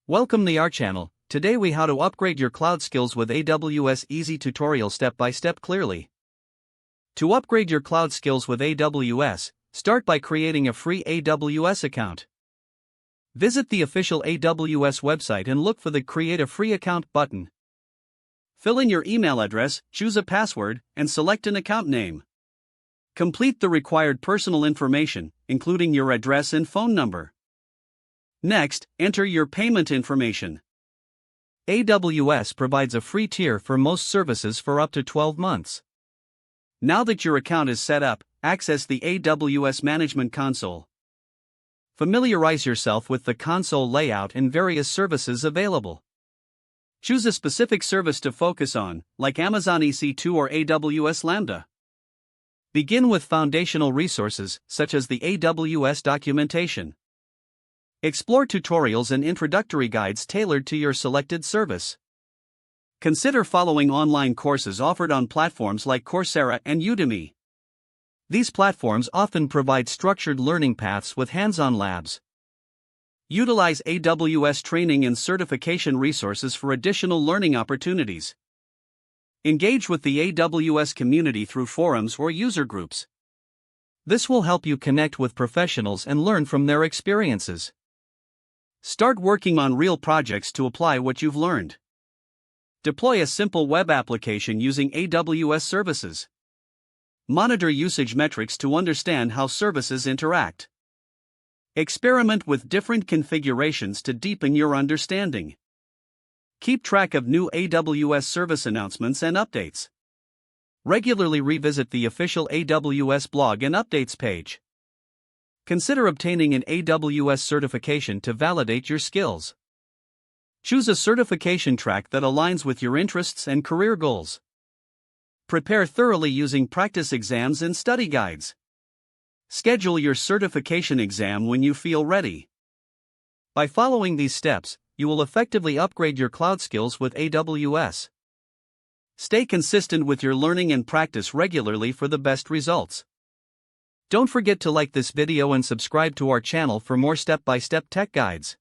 Welcome to our channel. Today we how to upgrade your cloud skills with AWS easy tutorial step by step clearly. To upgrade your cloud skills with AWS, start by creating a free AWS account. Visit the official AWS website and look for the Create a Free Account button. Fill in your email address, choose a password, and select an account name. Complete the required personal information, including your address and phone number. Next, enter your payment information. AWS provides a free tier for most services for up to 12 months. Now that your account is set up, access the AWS Management Console. Familiarize yourself with the console layout and various services available. Choose a specific service to focus on, like Amazon EC2 or AWS Lambda. Begin with foundational resources, such as the AWS documentation. Explore tutorials and introductory guides tailored to your selected service. Consider following online courses offered on platforms like Coursera and Udemy. These platforms often provide structured learning paths with hands-on labs. Utilize AWS training and certification resources for additional learning opportunities. Engage with the AWS community through forums or user groups. This will help you connect with professionals and learn from their experiences. Start working on real projects to apply what you've learned. Deploy a simple web application using AWS services. Monitor usage metrics to understand how services interact. Experiment with different configurations to deepen your understanding. Keep track of new AWS service announcements and updates. Regularly revisit the official AWS blog and updates page. Consider obtaining an AWS certification to validate your skills. Choose a certification track that aligns with your interests and career goals. Prepare thoroughly using practice exams and study guides. Schedule your certification exam when you feel ready. By following these steps, you will effectively upgrade your cloud skills with AWS. Stay consistent with your learning and practice regularly for the best results. Don't forget to like this video and subscribe to our channel for more step-by-step tech guides.